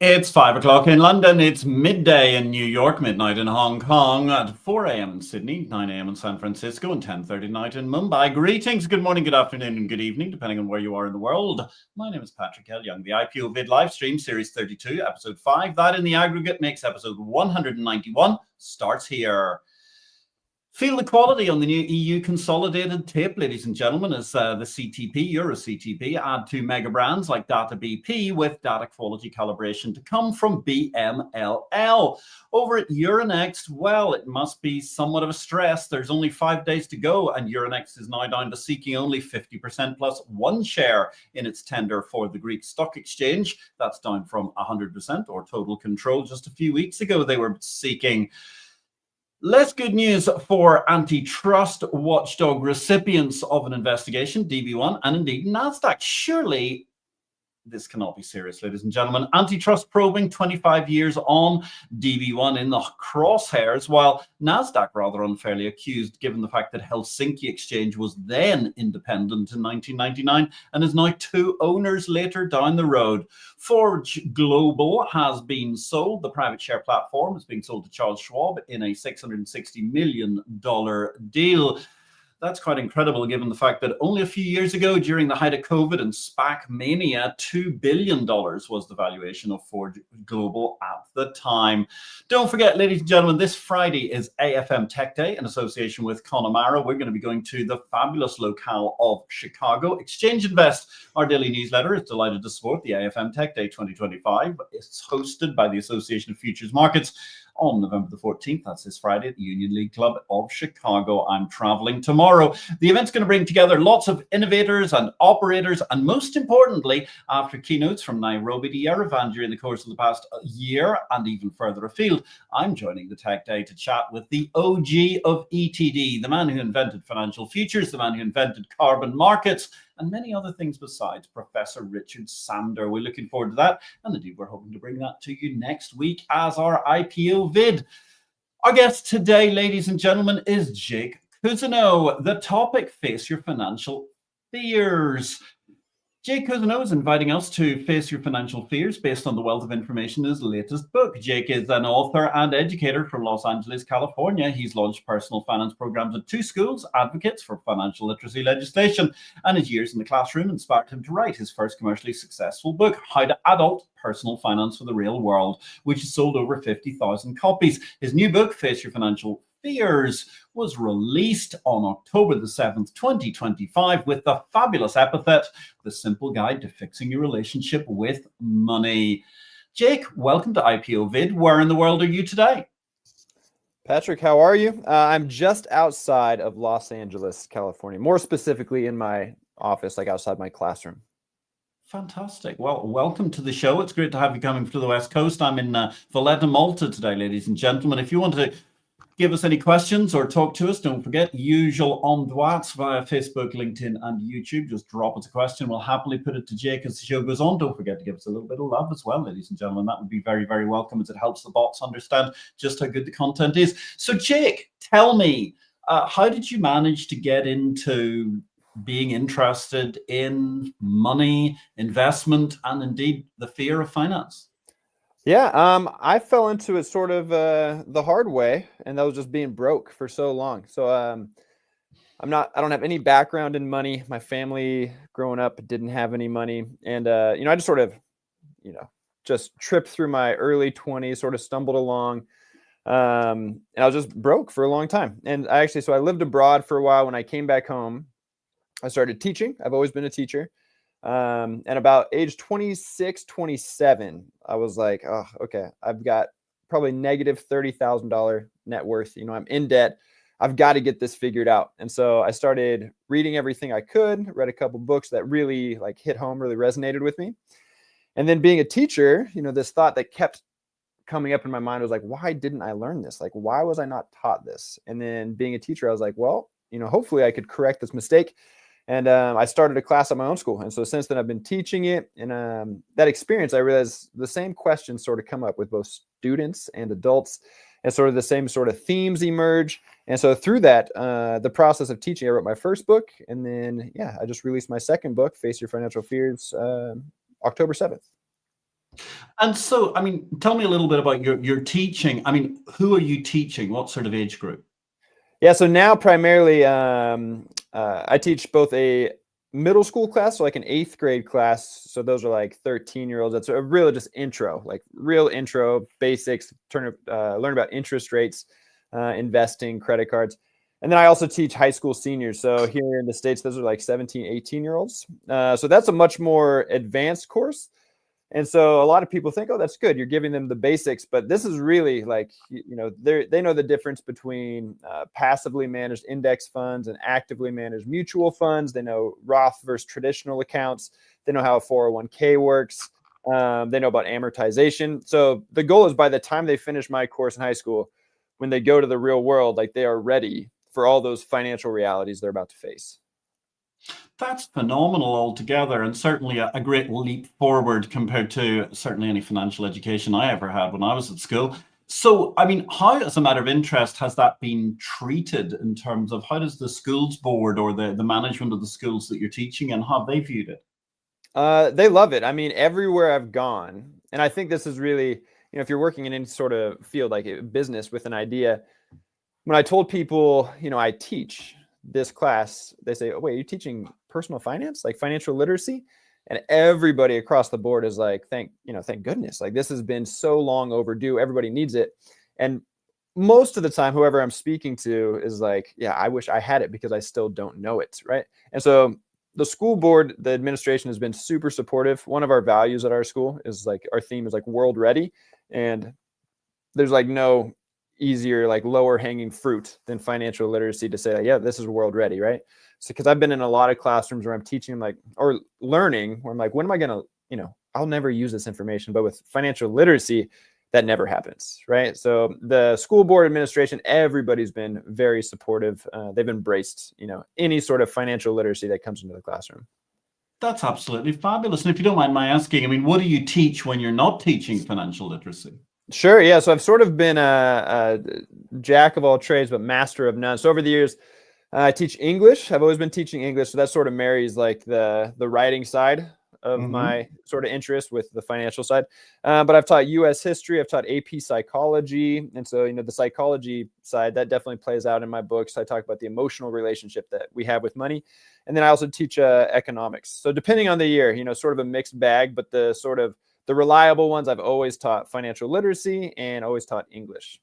It's 5 o'clock in London. It's midday in New York, midnight in Hong Kong, at 4 a.m. in Sydney, 9 a.m. in San Francisco, and 10:30 night in Mumbai. Greetings, good morning, good afternoon, and good evening, depending on where you are in the world. My name is Patrick L. Young. The IPO-VID live stream, series 32, episode 5. That in the aggregate makes episode 191. Starts here. Feel the quality on the new EU consolidated tape, ladies and gentlemen, as the CTP, Euro CTP, add to mega brands like Data BP with data quality calibration to come from BMLL. Over at Euronext, well, it must be somewhat of a stress. There's only 5 days to go, and Euronext is now down to seeking only 50% plus one share in its tender for the Greek Stock Exchange. That's down from 100% or total control. Just a few weeks ago, they were seeking. Less good news for antitrust watchdog recipients of an investigation, DB1, and indeed NASDAQ. Surely this cannot be serious, ladies and gentlemen. Antitrust probing 25 years on, DB1 in the crosshairs, while NASDAQ rather unfairly accused, given the fact that Helsinki Exchange was then independent in 1999 and is now two owners later down the road. Forge Global has been sold. The private share platform is being sold to Charles Schwab in a $660 million deal. That's quite incredible, given the fact that only a few years ago, during the height of COVID and SPAC mania, $2 billion was the valuation of Forge Global at the time. Don't forget, ladies and gentlemen, this Friday is AFM Tech Day in association with Connemara. We're going to be going to the fabulous locale of Chicago. Exchange Invest, our daily newsletter, is delighted to support the AFM Tech Day 2025. It's hosted by the Association of Futures Markets on November the 14th. That's this Friday at the Union League Club of Chicago. I'm traveling tomorrow. The event's going to bring together lots of innovators and operators, and most importantly, after keynotes from Nairobi to Yerevan during the course of the past year and even further afield, I'm joining the Tech Day to chat with the OG of ETD, the man who invented financial futures, the man who invented carbon markets, and many other things besides, Professor Richard Sander. We're looking forward to that, and indeed we're hoping to bring that to you next week as our IPO-VID. Our guest today, ladies and gentlemen, is Jake Cousineau. The topic, face your financial fears. Jake Cousineau is inviting us to face your financial fears based on the wealth of information in his latest book. Jake is an author and educator from Los Angeles, California. He's launched personal finance programs at two schools, advocates for financial literacy legislation, and his years in the classroom inspired him to write his first commercially successful book, How to Adult Personal Finance for the Real World, which has sold over 50,000 copies. His new book, Face Your Financial Fears, was released on October the 7th, 2025, with the fabulous epithet, The Simple Guide to Fixing Your Relationship with Money. Jake, welcome to IPO-VID. Where in the world are you today? Patrick, how are you? I'm just outside of Los Angeles, California, more specifically in my office, like outside my classroom. Fantastic. Well, welcome to the show. It's great to have you coming to the West Coast. I'm in Valletta, Malta today, ladies and gentlemen. If you want to give us any questions or talk to us, don't forget, usual on droits via Facebook, LinkedIn, and YouTube. Just drop us a question. We'll happily put it to Jake as the show goes on. Don't forget to give us a little bit of love as well, ladies and gentlemen. That would be very, very welcome, as it helps the bots understand just how good the content is. So, Jake, tell me, how did you manage to get into being interested in money, investment, and indeed the fear of finance? Yeah, I fell into it sort of the hard way, and that was just being broke for so long. So I don't have any background in money. My family growing up didn't have any money, and I just sort of, just tripped through my early 20s, sort of stumbled along, and I was just broke for a long time. And so I lived abroad for a while. When I came back home, I started teaching. I've always been a teacher. And about age 26, 27, I was like, oh, okay, I've got probably negative $30,000 net worth. I'm in debt. I've got to get this figured out. And so I started reading everything I could, read a couple books that really hit home, really resonated with me. And then being a teacher, this thought that kept coming up in my mind was like, why didn't I learn this? Why was I not taught this? And then being a teacher, I was like, well, hopefully I could correct this mistake. And I started a class at my own school. And so since then, I've been teaching it. And that experience, I realized the same questions sort of come up with both students and adults, and sort of the same sort of themes emerge. And so through that, the process of teaching, I wrote my first book. And then, I just released my second book, Face Your Financial Fears, October 7th. And so, I mean, tell me a little bit about your teaching. I mean, who are you teaching? What sort of age group? Yeah, so now primarily I teach both a middle school class, so like an 8th grade class. So those are like 13-year-olds. That's a really just intro, like real intro basics, learn about interest rates, investing, credit cards. And then I also teach high school seniors. So here in the States, those are like 17, 18-year-olds. So that's a much more advanced course. And so a lot of people think, oh, that's good. You're giving them the basics, but this is really like, they know the difference between passively managed index funds and actively managed mutual funds. They know Roth versus traditional accounts. They know how a 401k works. They know about amortization. So the goal is by the time they finish my course in high school, when they go to the real world, like they are ready for all those financial realities they're about to face. That's phenomenal altogether, and certainly a great leap forward compared to certainly any financial education I ever had when I was at school. So, I mean, how, as a matter of interest, has that been treated in terms of how does the schools board or the management of the schools that you're teaching in, how have they viewed it? They love it. I mean, everywhere I've gone, and I think this is really, if you're working in any sort of field like business with an idea, when I told people, I teach this class, they say, oh, wait, are you teaching personal finance, like financial literacy? And everybody across the board is like, thank goodness. Like this has been so long overdue. Everybody needs it. And most of the time, whoever I'm speaking to is like, yeah, I wish I had it because I still don't know it. Right. And so the school board, the administration has been super supportive. One of our values at our school is like, our theme is like world ready. And there's like no easier, like lower hanging fruit than financial literacy to say, like, yeah, this is world ready, right? So, because I've been in a lot of classrooms where I'm teaching them like, or learning, where I'm like, when am I going to, I'll never use this information. But with financial literacy, that never happens, right? So the school board administration, everybody's been very supportive. They've embraced, any sort of financial literacy that comes into the classroom. That's absolutely fabulous. And if you don't mind my asking, I mean, what do you teach when you're not teaching financial literacy? Sure. Yeah. So I've sort of been a jack of all trades, but master of none. So over the years, I teach English. I've always been teaching English. So that sort of marries like the writing side of my sort of interest with the financial side. But I've taught U.S. history. I've taught AP psychology. And so, the psychology side, that definitely plays out in my books. I talk about the emotional relationship that we have with money. And then I also teach economics. So depending on the year, sort of a mixed bag, but the reliable ones, I've always taught financial literacy and always taught English.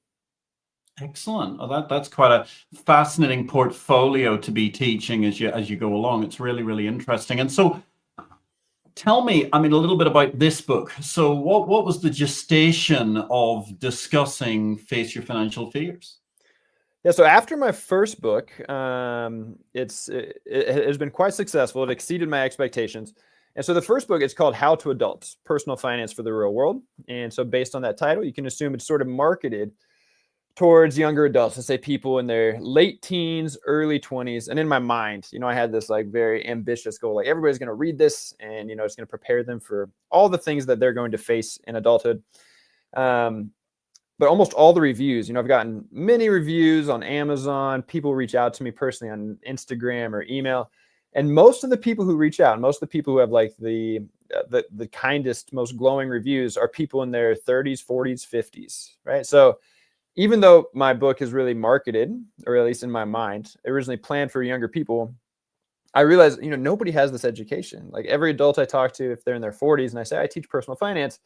Excellent. Oh, that's quite a fascinating portfolio to be teaching as you go along. It's really, really interesting. And so tell me, I mean, a little bit about this book. So what was the gestation of discussing Face Your Financial Fears? Yeah, so after my first book, it has been quite successful. It exceeded my expectations. And so the first book is called How to Adult, Personal Finance for the Real World. And so based on that title, you can assume it's sort of marketed towards younger adults, let's say people in their late teens, early 20s. And in my mind, I had this like very ambitious goal, like everybody's going to read this and, it's going to prepare them for all the things that they're going to face in adulthood. But almost all the reviews, I've gotten many reviews on Amazon. People reach out to me personally on Instagram or email. And most of the people who reach out, most of the people who have like the kindest, most glowing reviews are people in their 30s, 40s, 50s, right? So even though my book is really marketed, or at least in my mind, originally planned for younger people, I realized, nobody has this education. Like every adult I talk to, if they're in their 40s and I say, I teach personal finance,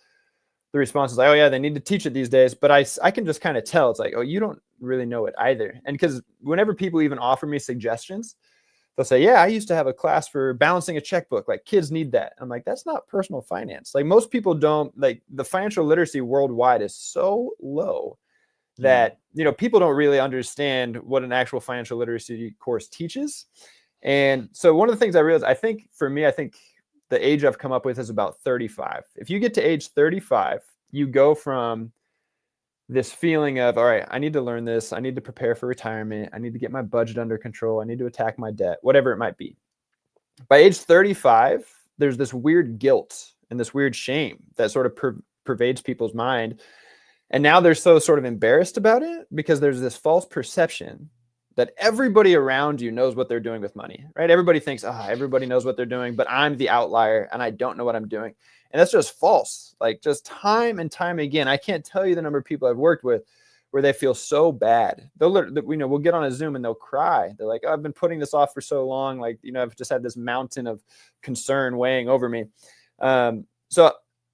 the response is like, oh yeah, they need to teach it these days. But I can just kind of tell. It's like, oh, you don't really know it either. And because whenever people even offer me suggestions, they'll say, yeah, I used to have a class for balancing a checkbook. Like kids need that. I'm like, that's not personal finance. Like most people don't, like the financial literacy worldwide is so low that, people don't really understand what an actual financial literacy course teaches. And so one of the things I realized, I think the age I've come up with is about 35. If you get to age 35, you go from this feeling of, all right, I need to learn this. I need to prepare for retirement. I need to get my budget under control. I need to attack my debt, whatever it might be. By age 35, there's this weird guilt and this weird shame that sort of pervades people's mind. And now they're so sort of embarrassed about it because there's this false perception that everybody around you knows what they're doing with money, right? Everybody thinks, everybody knows what they're doing, but I'm the outlier and I don't know what I'm doing. And that's just false. Like, just time and time again, I can't tell you the number of people I've worked with where they feel so bad. We'll get on a Zoom and they'll cry. They're like, I've been putting this off for so long. Like, I've just had this mountain of concern weighing over me. So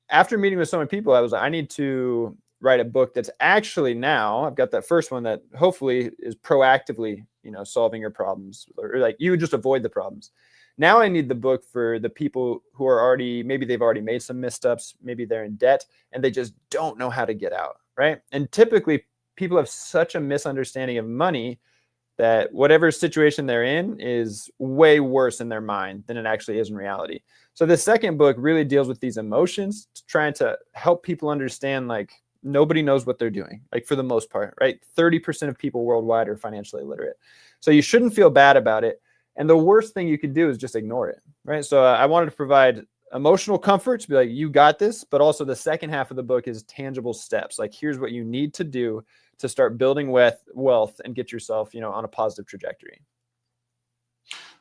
after meeting with so many people, I was like, I need to write a book that's actually, now I've got that first one that hopefully is proactively, solving your problems, or like you would just avoid the problems. Now I need the book for the people who are already, maybe they've already made some missteps, maybe they're in debt and they just don't know how to get out, right? And typically people have such a misunderstanding of money that whatever situation they're in is way worse in their mind than it actually is in reality. So the second book really deals with these emotions, trying to help people understand, like, nobody knows what they're doing, like, for the most part, right? 30% of people worldwide are financially illiterate. So you shouldn't feel bad about it. And the worst thing you could do is just ignore it, right? So I wanted to provide emotional comfort to be like, you got this, but also the second half of the book is tangible steps. Like, here's what you need to do to start building wealth and get yourself, on a positive trajectory.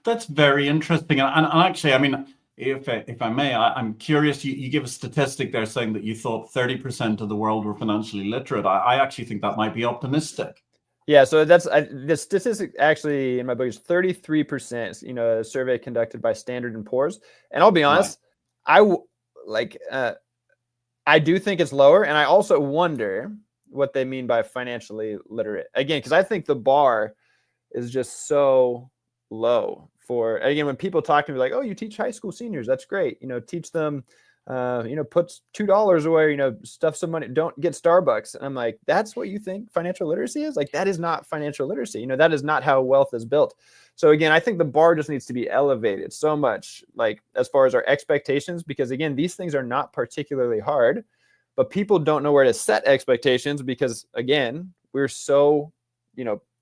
That's very interesting. And actually, I mean, if I may, I'm curious, you give a statistic there saying that you thought 30% of the world were financially literate. I actually think that might be optimistic. Yeah, so the statistic actually in my book is 33%, a survey conducted by Standard & Poor's. And I'll be honest, right. I do think it's lower. And I also wonder what they mean by financially literate. Again, because I think the bar is just so low for, again, when people talk to me like, oh, you teach high school seniors, that's great. Teach them, put $2 away, stuff some money, don't get Starbucks. And I'm like, that's what you think financial literacy is? Like, that is not financial literacy. That is not how wealth is built. So again, I think the bar just needs to be elevated so much, like, as far as our expectations, because again, these things are not particularly hard, but people don't know where to set expectations because, again, we're so,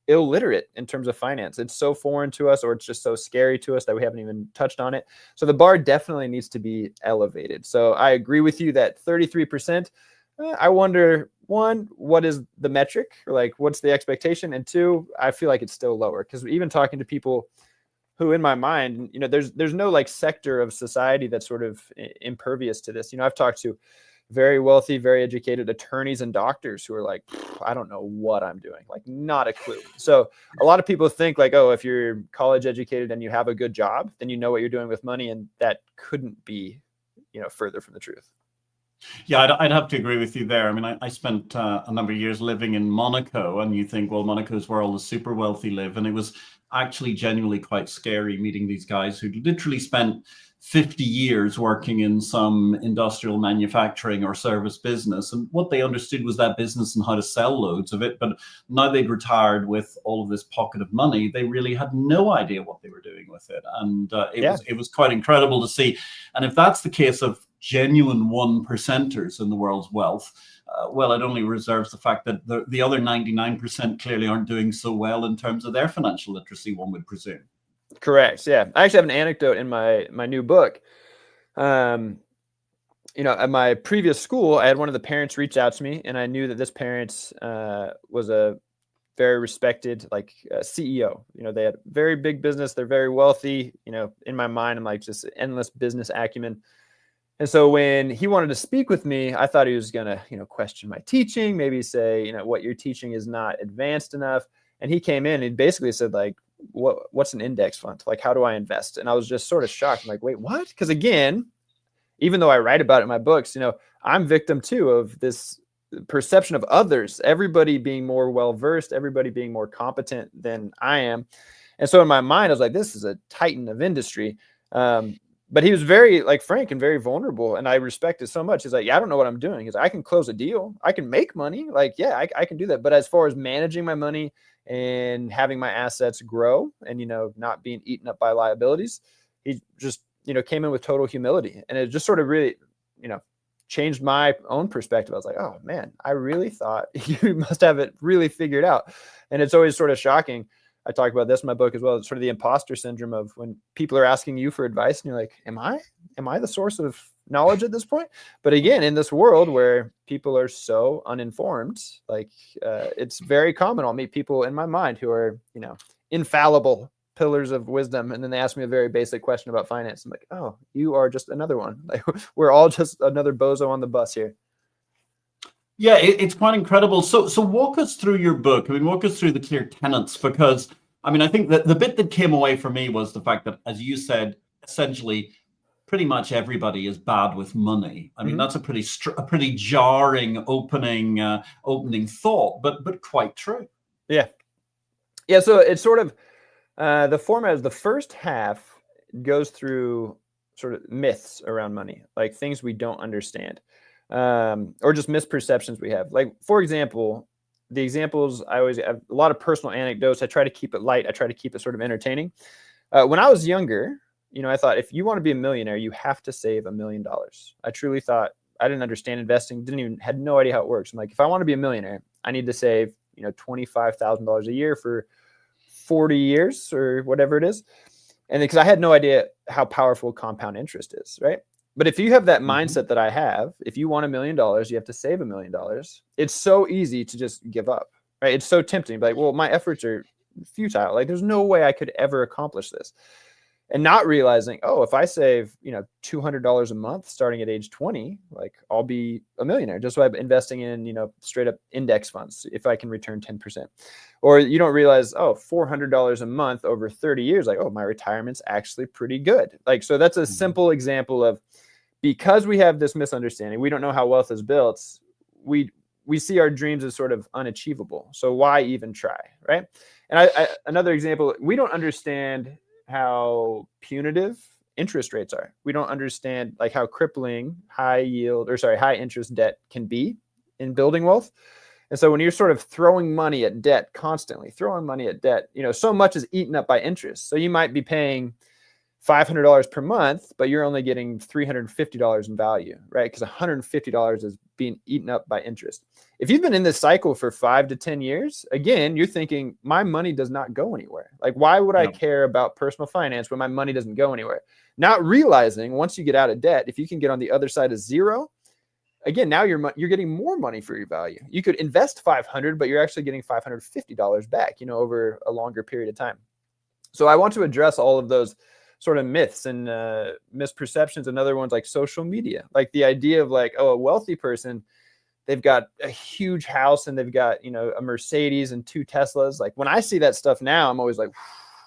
illiterate in terms of finance. It's so foreign to us, or it's just so scary to us that we haven't even touched on it. So the bar definitely needs to be elevated. So I agree with you that 33%, I wonder, one, what is the metric, or like, what's the expectation? And two, I feel like it's still lower, because even talking to people who, in my mind, there's no like sector of society that's sort of impervious to this. I've talked to very wealthy, very educated attorneys and doctors who are like, I don't know what I'm doing, like, not a clue. So a lot of people think like, oh, if you're college educated and you have a good job, then you know what you're doing with money. And that couldn't be, further from the truth. Yeah, I'd have to agree with you there. I mean, I spent a number of years living in Monaco, and you think, well, Monaco's where all the super wealthy live. And it was actually genuinely quite scary meeting these guys who literally spent 50 years working in some industrial manufacturing or service business. And what they understood was that business and how to sell loads of it. But now they'd retired with all of this pocket of money. They really had no idea what they were doing with it. And it was quite incredible to see. And if that's the case of genuine 1%ers in the world's wealth, well, it only reserves the fact that the other 99% clearly aren't doing so well in terms of their financial literacy, one would presume. Correct. Yeah. I actually have an anecdote in my new book. At my previous school, I had one of the parents reach out to me, and I knew that this parent was a very respected, like, CEO. They had very big business. They're very wealthy. In my mind, I'm like, just endless business acumen. And so when he wanted to speak with me, I thought he was going to, question my teaching, maybe say, what you're teaching is not advanced enough. And he came in and basically said, like, what's an index fund? Like, how do I invest? And I was just sort of shocked. I'm like, wait, what? Because again, even though I write about it in my books, I'm victim too of this perception of others, everybody being more well-versed, everybody being more competent than I am. And so in my mind, I was like, this is a titan of industry. But he was very, like, frank and very vulnerable. And I respect it so much. He's like, yeah, I don't know what I'm doing. He's like, I can close a deal. I can make money. Like, yeah, I can do that. But as far as managing my money and having my assets grow and, not being eaten up by liabilities, he just, came in with total humility. And it just sort of really, changed my own perspective. I was like, oh man, I really thought you must have it really figured out. And it's always sort of shocking. I talk about this in my book as well. It's sort of the imposter syndrome of when people are asking you for advice and you're like, am I the source of knowledge at this point. But again, in this world where people are so uninformed, like it's very common. I'll meet people in my mind who are, infallible pillars of wisdom, and then they ask me a very basic question about finance. I'm like, oh, you are just another one. Like, we're all just another bozo on the bus here. Yeah, it's quite incredible. So walk us through your book. I mean, walk us through the clear tenets, because I mean, I think that the bit that came away for me was the fact that, as you said, essentially, pretty much everybody is bad with money. I mean, that's a pretty jarring opening thought, but quite true. Yeah. So it's sort of the format is the first half goes through sort of myths around money, like things we don't understand, or just misperceptions we have. Like, for example, the examples, I always have a lot of personal anecdotes. I try to keep it light. I try to keep it sort of entertaining. When I was younger, I thought if you want to be a millionaire, you have to save $1 million. I truly thought, I didn't understand investing, had no idea how it works. I'm like, if I want to be a millionaire, I need to save, $25,000 a year for 40 years or whatever it is. And because I had no idea how powerful compound interest is, right? But if you have that mindset that I have, if you want $1 million, you have to save $1 million. It's so easy to just give up, right? It's so tempting. Like, well, my efforts are futile. Like, there's no way I could ever accomplish this. And not realizing, oh, if I save, $200 a month starting at age 20, like, I'll be a millionaire just by investing in, straight up index funds if I can return 10%. Or you don't realize, oh, $400 a month over 30 years, like, oh, my retirement's actually pretty good. Like, so that's a simple example of, because we have this misunderstanding, we don't know how wealth is built, we see our dreams as sort of unachievable. So why even try, right? And another example, we don't understand how punitive interest rates are. We don't understand like how crippling high interest debt can be in building wealth. And so when you're sort of throwing money at debt, constantly throwing money at debt, so much is eaten up by interest. So you might be paying $500 per month, but you're only getting $350 in value, right? Because $150 is being eaten up by interest. If you've been in this cycle for 5 to 10 years, again, you're thinking, my money does not go anywhere. Like, why would I care about personal finance when my money doesn't go anywhere? Not realizing once you get out of debt, if you can get on the other side of zero, again, now you're getting more money for your value. You could invest $500, but you're actually getting $550 back, over a longer period of time. So I want to address all of those sort of myths and misperceptions. Another one's like social media, like the idea of like, oh, a wealthy person, they've got a huge house and they've got, a Mercedes and 2 Teslas. Like, when I see that stuff now, I'm always like,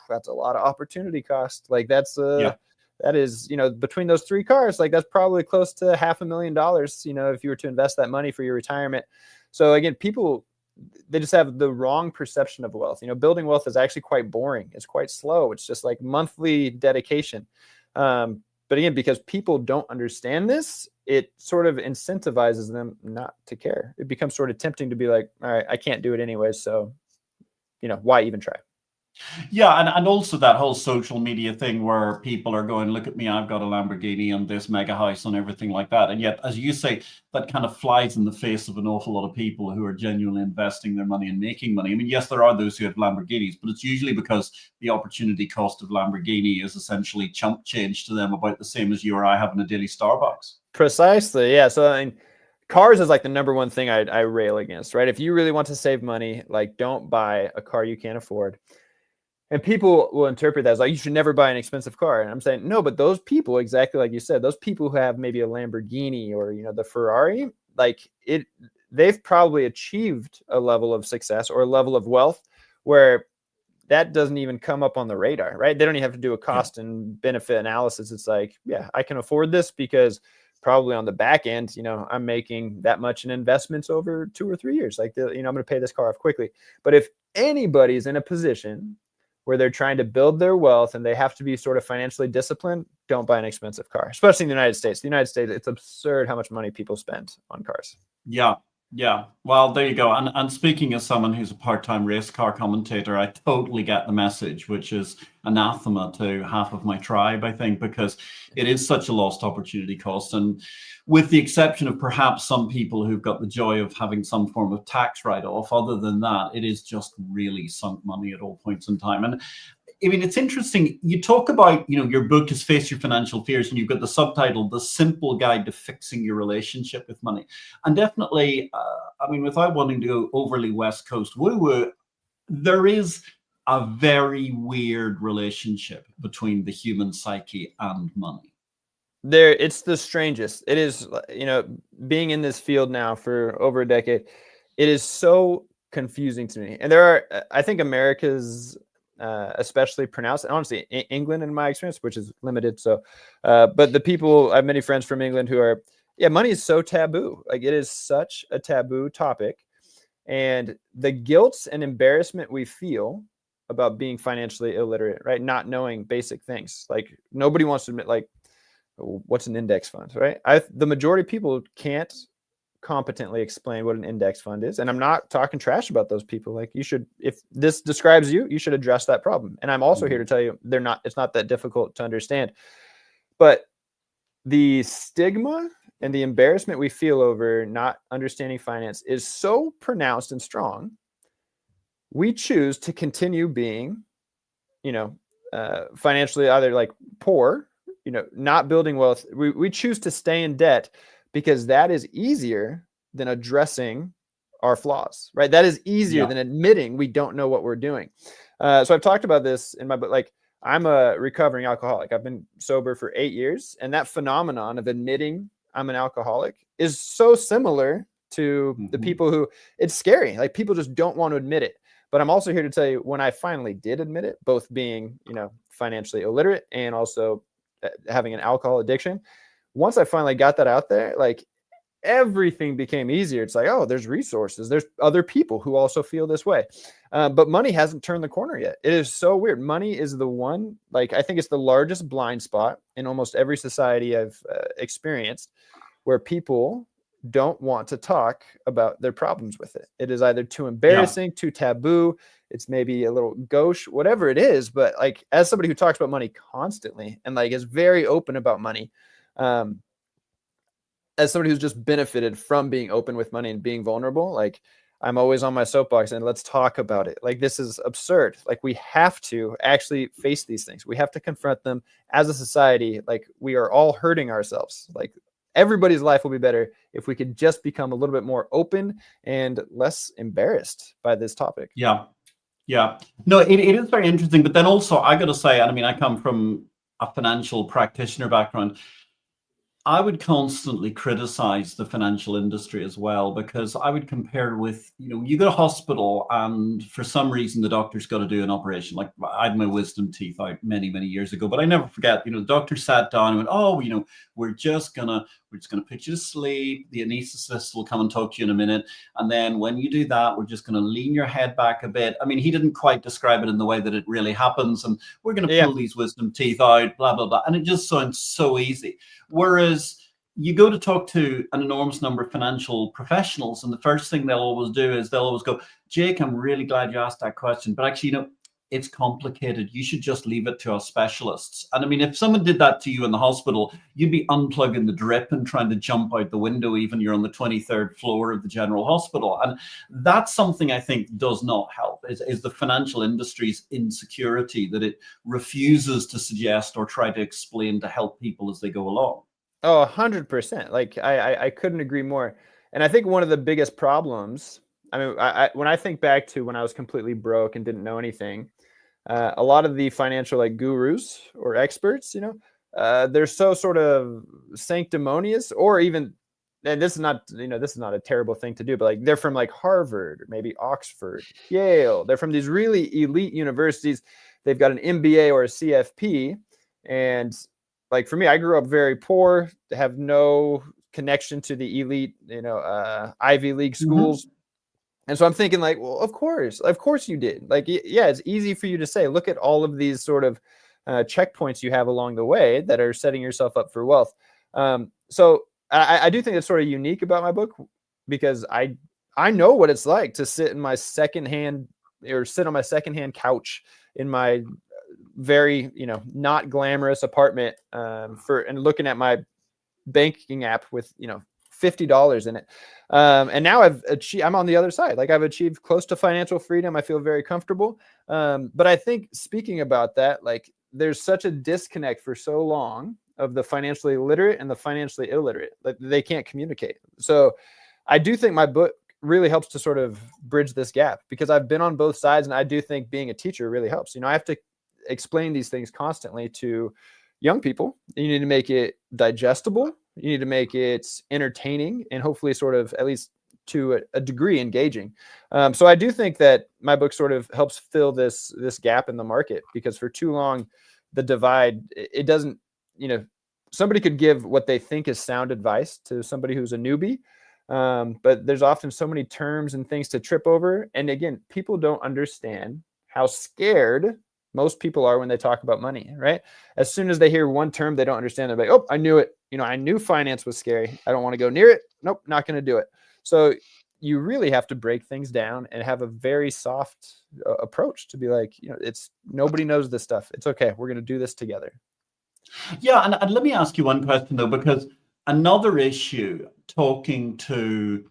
that's a lot of opportunity cost. Like, that's that is, between those 3 cars, like, that's probably close to $500,000, if you were to invest that money for your retirement. So again, people, they just have the wrong perception of wealth. Building wealth is actually quite boring. It's quite slow. It's just like monthly dedication. But again, because people don't understand this, it sort of incentivizes them not to care. It becomes sort of tempting to be like, all right, I can't do it anyway. So, why even try? Yeah, and also that whole social media thing where people are going, look at me, I've got a Lamborghini and this mega house and everything like that. And yet, as you say, that kind of flies in the face of an awful lot of people who are genuinely investing their money and making money. I mean, yes, there are those who have Lamborghinis, but it's usually because the opportunity cost of Lamborghini is essentially chump change to them, about the same as you or I having a daily Starbucks. Precisely, yeah. So I mean, cars is like the number one thing I rail against, right? If you really want to save money, like, don't buy a car you can't afford. And people will interpret that as like, you should never buy an expensive car. And I'm saying, no, but those people, exactly like you said, those people who have maybe a Lamborghini or, the Ferrari, like, they've probably achieved a level of success or a level of wealth where that doesn't even come up on the radar, right? They don't even have to do a cost and benefit analysis. It's like, yeah, I can afford this because probably on the back end, I'm making that much in investments over 2 or 3 years. Like, I'm going to pay this car off quickly. But if anybody's in a position where they're trying to build their wealth and they have to be sort of financially disciplined, don't buy an expensive car, especially in the United States. The United States, it's absurd how much money people spend on cars. Yeah. Well, there you go. And speaking as someone who's a part-time race car commentator, I totally get the message, which is anathema to half of my tribe, I think, because it is such a lost opportunity cost. And with the exception of perhaps some people who've got the joy of having some form of tax write-off, other than that, it is just really sunk money at all points in time. And I mean, it's interesting. You talk about, your book is Face Your Financial Fears, and you've got the subtitle, The Simple Guide to Fixing Your Relationship with Money. And definitely, I mean, without wanting to go overly West Coast woo-woo, there is a very weird relationship between the human psyche and money. It's the strangest. It is, being in this field now for over a decade, it is so confusing to me. And there are, I think America's especially pronounced, and honestly, England in my experience, which is limited. So, but the people, I have many friends from England who are, money is so taboo. Like, it is such a taboo topic. And the guilt and embarrassment we feel about being financially illiterate, right? Not knowing basic things. Like, nobody wants to admit, like, what's an index fund, right? The majority of people can't competently explain what an index fund is. And I'm not talking trash about those people. Like, you should, if this describes you, you should address that problem. And I'm also here to tell you, it's not that difficult to understand. But the stigma and the embarrassment we feel over not understanding finance is so pronounced and strong. We choose to continue being, financially either like poor, not building wealth. We choose to stay in debt because that is easier than addressing our flaws, right? That is easier than admitting we don't know what we're doing. So I've talked about this in my book. Like, I'm a recovering alcoholic. I've been sober for 8 years. And that phenomenon of admitting I'm an alcoholic is so similar to the people who, it's scary. Like, people just don't want to admit it. But I'm also here to tell you, when I finally did admit it, both being, financially illiterate and also having an alcohol addiction, once I finally got that out there, like, everything became easier. It's like, oh, there's resources. There's other people who also feel this way. But money hasn't turned the corner yet. It is so weird. Money is the one, like, I think it's the largest blind spot in almost every society I've experienced, where people don't want to talk about their problems with it. It is either too embarrassing, too taboo. It's maybe a little gauche, whatever it is. But, like, as somebody who talks about money constantly and, like, is very open about money, as somebody who's just benefited from being open with money and being vulnerable, like, I'm always on my soapbox and let's talk about it. Like, this is absurd. Like, we have to actually face these things. We have to confront them as a society. Like, we are all hurting ourselves. Like, everybody's life will be better if we could just become a little bit more open and less embarrassed by this topic. Yeah. No, it is very interesting. But then also, I got to say, and I mean, I come from a financial practitioner background. I would constantly criticize the financial industry as well, because I would compare with, you go to hospital and for some reason the doctor's got to do an operation. Like, I had my wisdom teeth out many, many years ago, but I never forget, the doctor sat down and went, oh, we're just gonna put you to sleep. The anesthetist will come and talk to you in a minute. And then when you do that, we're just going to lean your head back a bit. I mean, he didn't quite describe it in the way that it really happens. And we're going to pull these wisdom teeth out, blah, blah, blah. And it just sounds so easy. Whereas you go to talk to an enormous number of financial professionals, and the first thing they'll always do is they'll always go, Jake, I'm really glad you asked that question. But actually, it's complicated. You should just leave it to our specialists. And I mean, if someone did that to you in the hospital, you'd be unplugging the drip and trying to jump out the window, even you're on the 23rd floor of the general hospital. And that's something I think does not help, is the financial industry's insecurity, that it refuses to suggest or try to explain to help people as they go along. Oh, 100%. Like, I couldn't agree more. And I think one of the biggest problems, I mean, when I think back to when I was completely broke and didn't know anything, a lot of the financial, like, gurus or experts, they're so sort of sanctimonious, or even, and this is not a terrible thing to do, but, like, they're from, like, Harvard or maybe Oxford, Yale. They're from these really elite universities. They've got an MBA or a CFP. And, like, for me, I grew up very poor, have no connection to the elite, Ivy League schools. And so I'm thinking, like, well, of course you did. Like, yeah, it's easy for you to say, look at all of these sort of checkpoints you have along the way that are setting yourself up for wealth. So I do think it's sort of unique about my book, because I know what it's like to sit on my secondhand couch in my very, not glamorous apartment and looking at my banking app with, $50 in it. And now I'm on the other side. Like I've achieved close to financial freedom. I feel very comfortable. But I think speaking about that, like there's such a disconnect for so long of the financially literate and the financially illiterate. Like they can't communicate. So I do think my book really helps to sort of bridge this gap, because I've been on both sides, and I do think being a teacher really helps. I have to explain these things constantly to young people. You need to make it digestible. You need to make it entertaining, and hopefully sort of at least to a degree engaging. So I do think that my book sort of helps fill this gap in the market, because for too long, the divide, it doesn't, somebody could give what they think is sound advice to somebody who's a newbie. But there's often so many terms and things to trip over. And again, people don't understand how scared most people are when they talk about money, right? As soon as they hear one term they don't understand, they're like, oh, I knew it. I knew finance was scary. I don't want to go near it. Nope, not going to do it. So you really have to break things down and have a very soft approach to be like, it's nobody knows this stuff. It's okay. We're going to do this together. Yeah. And let me ask you one question though, because another issue talking to,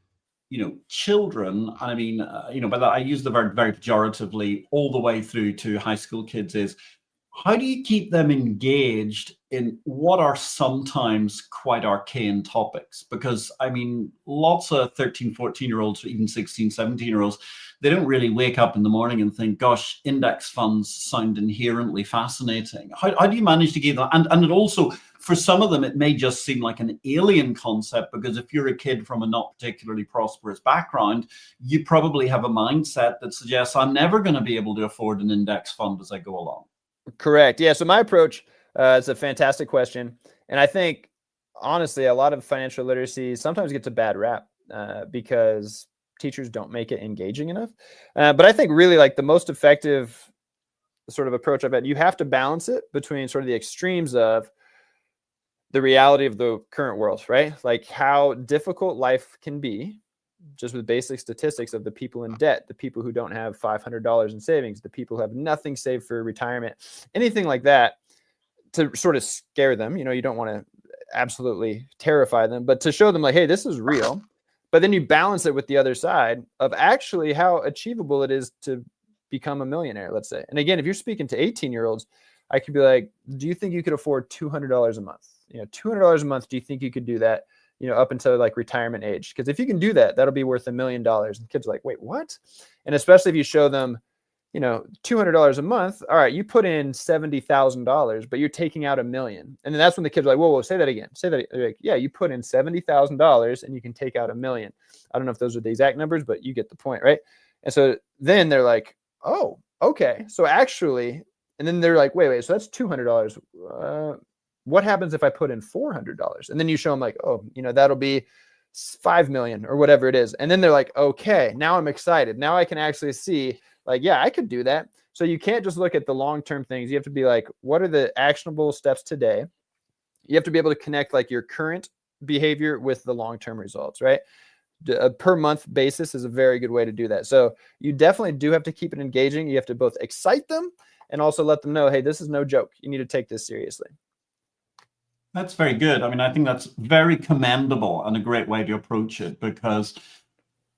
children, and I mean, by that I use the word very pejoratively, all the way through to high school kids, is how do you keep them engaged in what are sometimes quite arcane topics? Because I mean, lots of 13, 14-year-olds, even 16, 17-year-olds, they don't really wake up in the morning and think, gosh, index funds sound inherently fascinating. How do you manage to give them? And it also, for some of them, it may just seem like an alien concept, because if you're a kid from a not particularly prosperous background, you probably have a mindset that suggests I'm never going to be able to afford an index fund as I go along. Correct. Yeah. So my approach, it's a fantastic question. And I think, honestly, a lot of financial literacy sometimes gets a bad rap because teachers don't make it engaging enough. But I think really like the most effective sort of approach I've had, you have to balance it between sort of the extremes of the reality of the current world, right? Like how difficult life can be, just with basic statistics of the people in debt, the people who don't have $500 in savings, the people who have nothing saved for retirement, anything like that, to sort of scare them. You don't want to absolutely terrify them, but to show them like, hey, this is real. But then you balance it with the other side of actually how achievable it is to become a millionaire, let's say. And again, if you're speaking to 18-year-olds, I could be like, do you think you could afford $200 a month? $200 a month, do you think you could do that, up until like retirement age? Because if you can do that, that'll be worth $1 million. And kids are like, wait, what? And especially if you show them, $200 a month. All right, you put in $70,000, but you're taking out $1 million. And then that's when the kids are like, whoa, say that again. Say that. They're like, yeah, you put in $70,000 and you can take out $1 million. I don't know if those are the exact numbers, but you get the point, right? And so then they're like, oh, okay. So actually, and then they're like, wait, so that's $200. What happens if I put in $400? And then you show them like, oh, that'll be 5 million or whatever it is. And then they're like, okay, now I'm excited. Now I can actually see like, yeah, I could do that. So you can't just look at the long-term things. You have to be like, what are the actionable steps today? You have to be able to connect like your current behavior with the long-term results, right? A per month basis is a very good way to do that. So you definitely do have to keep it engaging. You have to both excite them and also let them know, hey, this is no joke. You need to take this seriously. That's very good. I mean, I think that's very commendable and a great way to approach it, because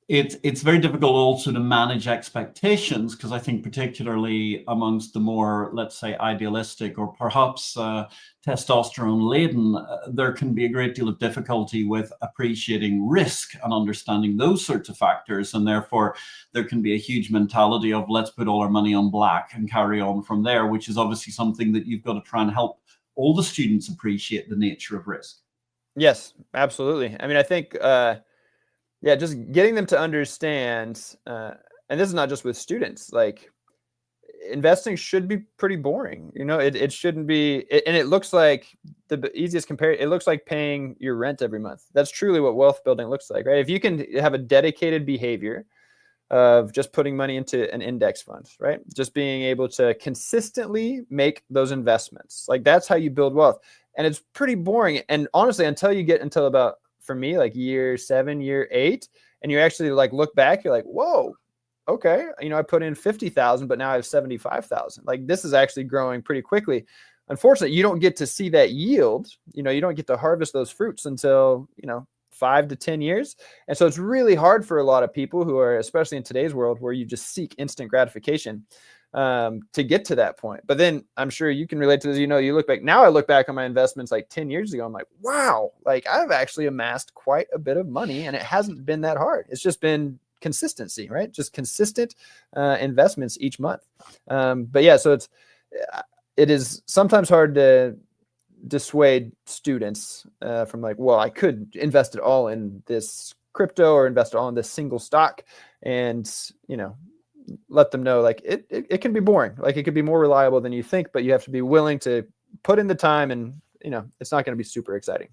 it's very difficult also to manage expectations, because I think particularly amongst the more, let's say, idealistic or perhaps testosterone laden, there can be a great deal of difficulty with appreciating risk and understanding those sorts of factors. And therefore, there can be a huge mentality of let's put all our money on black and carry on from there, which is obviously something that you've got to try and help all the students appreciate the nature of risk. Yes, absolutely. I mean, I think, just getting them to understand, and this is not just with students, like investing should be pretty boring. It shouldn't be, and it looks like the easiest comparison, it looks like paying your rent every month. That's truly what wealth building looks like, right? If you can have a dedicated behavior of just putting money into an index fund, right? Just being able to consistently make those investments. Like that's how you build wealth. And it's pretty boring. And honestly, until you get until about, for me, like year 7, year 8, and you actually like look back, you're like, whoa, okay. I put in 50,000, but now I have 75,000. Like this is actually growing pretty quickly. Unfortunately, you don't get to see that yield. You don't get to harvest those fruits until, 5 to 10 years. And so it's really hard for a lot of people who are, especially in today's world where you just seek instant gratification, to get to that point. But then I'm sure you can relate to this. You look back now, I look back on my investments like 10 years ago. I'm like, wow, like I've actually amassed quite a bit of money and it hasn't been that hard. It's just been consistency, right? Just consistent investments each month. But yeah, so it is sometimes hard to dissuade students from like, well, I could invest it all in this crypto or invest it all in this single stock, and let them know like it can be boring. Like it could be more reliable than you think, but you have to be willing to put in the time, and it's not going to be super exciting.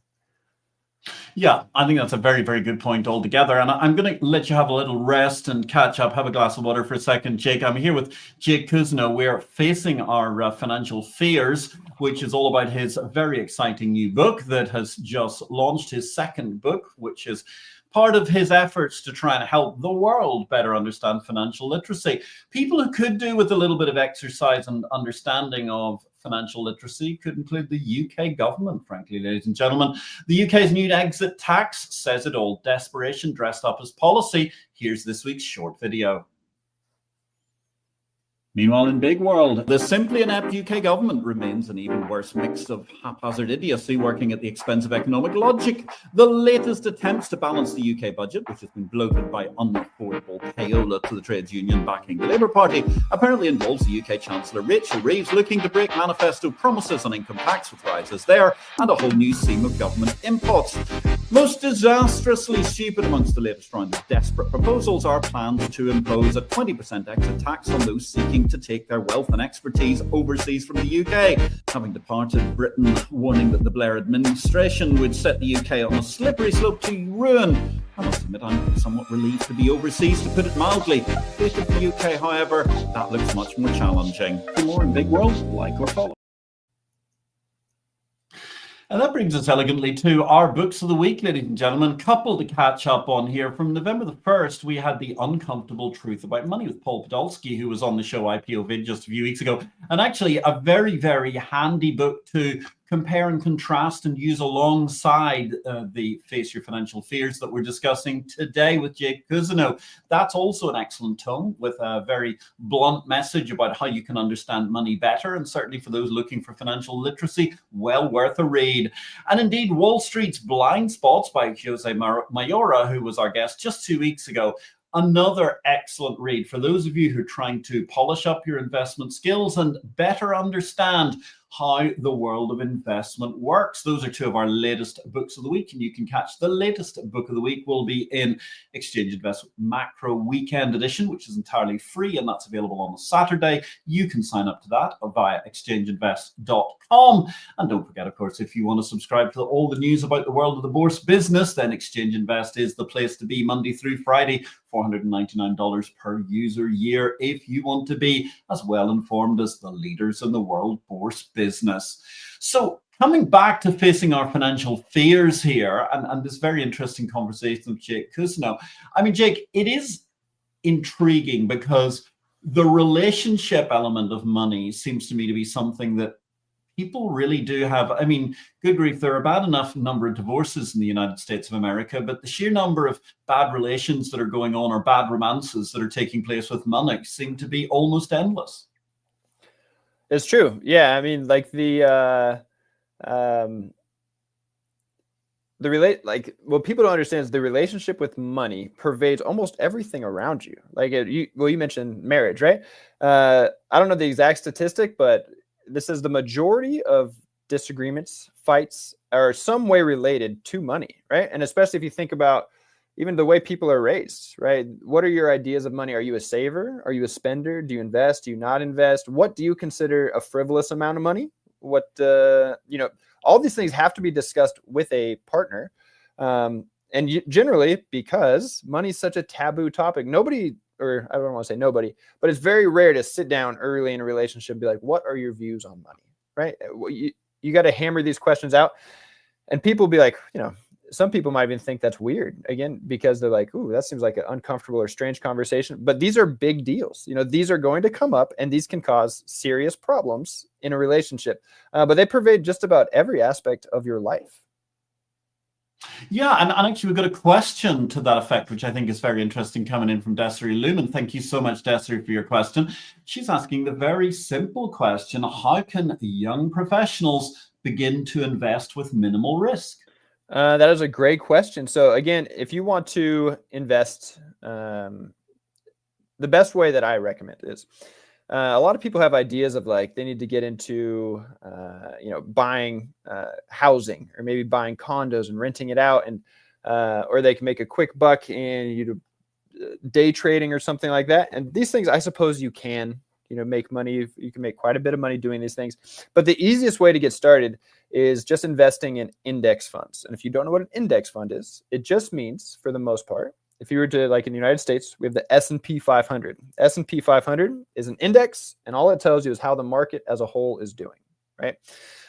Yeah, I think that's a very, very good point altogether. And I'm going to let you have a little rest and catch up, have a glass of water for a second, Jake. I'm here with Jake Cousineau. We're facing our financial fears, which is all about his very exciting new book that has just launched, his second book, which is part of his efforts to try and help the world better understand financial literacy. People who could do with a little bit of exercise and understanding of financial literacy could include the UK government, frankly, ladies and gentlemen. The UK's new exit tax says it all. Desperation dressed up as policy. Here's this week's short video. Meanwhile, in Big World, the simply inept UK government remains an even worse mix of haphazard idiocy working at the expense of economic logic. The latest attempts to balance the UK budget, which has been bloated by unaffordable payola to the trades union backing the Labour Party, apparently involves the UK Chancellor Rachel Reeves looking to break manifesto promises on income tax with rises there and a whole new seam of government imports. Most disastrously stupid amongst the latest round of desperate proposals are plans to impose a 20% exit tax on those seeking to take their wealth and expertise overseas from the UK. Having departed Britain, warning that the Blair administration would set the UK on a slippery slope to ruin. I must admit I'm somewhat relieved to be overseas, to put it mildly. The fate of the UK, however, that looks much more challenging. For more in Big World, like or follow. And that brings us elegantly to our books of the week, ladies and gentlemen. Couple to catch up on here. From November the 1st, we had The Uncomfortable Truth About Money with Paul Podolsky, who was on the show IPO-VID just a few weeks ago. And actually a very, very handy book to compare and contrast and use alongside the Face Your Financial Fears that we're discussing today with Jake Cousineau. That's also an excellent tome with a very blunt message about how you can understand money better, and certainly for those looking for financial literacy, well worth a read. And indeed, Wall Street's Blind Spots by Jose Mayora, who was our guest just 2 weeks ago. Another excellent read for those of you who are trying to polish up your investment skills and better understand how the world of investment works. Those are two of our latest books of the week, and you can catch the latest book of the week will be in Exchange Invest Macro Weekend Edition, which is entirely free, and that's available on a Saturday. You can sign up to that via exchangeinvest.com. And don't forget, of course, if you want to subscribe to all the news about the world of the bourse business, then Exchange Invest is the place to be Monday through Friday. $499 per user year if you want to be as well informed as the leaders in the world bourse business. So coming back to facing our financial fears here, and this very interesting conversation with Jake Cousineau. I mean, Jake, it is intriguing because the relationship element of money seems to me to be something that people really do have. I mean, good grief, there are a bad enough number of divorces in the United States of America, but the sheer number of bad relations that are going on or bad romances that are taking place with money seem to be almost endless. It's true. Yeah. I mean, like what people don't understand is the relationship with money pervades almost everything around you. Like you mentioned marriage, right? I don't know the exact statistic, but this is the majority of disagreements, fights are some way related to money, right? And especially if you think about even the way people are raised, right? What are your ideas of money? Are you a saver? Are you a spender? Do you invest? Do you not invest? What do you consider a frivolous amount of money? What, all these things have to be discussed with a partner. And generally, because money is such a taboo topic, or I don't want to say nobody, but it's very rare to sit down early in a relationship and be like, what are your views on money, right? You got to hammer these questions out. And people will be like, some people might even think that's weird, again, because they're like, ooh, that seems like an uncomfortable or strange conversation. But these are big deals. These are going to come up, and these can cause serious problems in a relationship. But they pervade just about every aspect of your life. Yeah, and actually we've got a question to that effect, which I think is very interesting, coming in from Desiree Lumen. Thank you so much, Desiree, for your question. She's asking the very simple question: how can young professionals begin to invest with minimal risk? That is a great question. So again, if you want to invest, the best way that I recommend is a lot of people have ideas of like they need to get into buying housing, or maybe buying condos and renting it out, and or they can make a quick buck in day trading or something like that. And these things, I suppose you can make money. You can make quite a bit of money doing these things. But the easiest way to get started is just investing in index funds. And if you don't know what an index fund is, it just means, for the most part, if you were to, like in the United States, we have the S&P 500. S&P 500 is an index, and all it tells you is how the market as a whole is doing, right?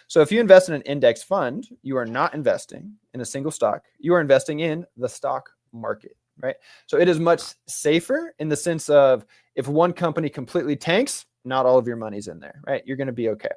So if you invest in an index fund, you are not investing in a single stock. You are investing in the stock market, right? So it is much safer in the sense of, if one company completely tanks, not all of your money's in there, right? You're going to be okay.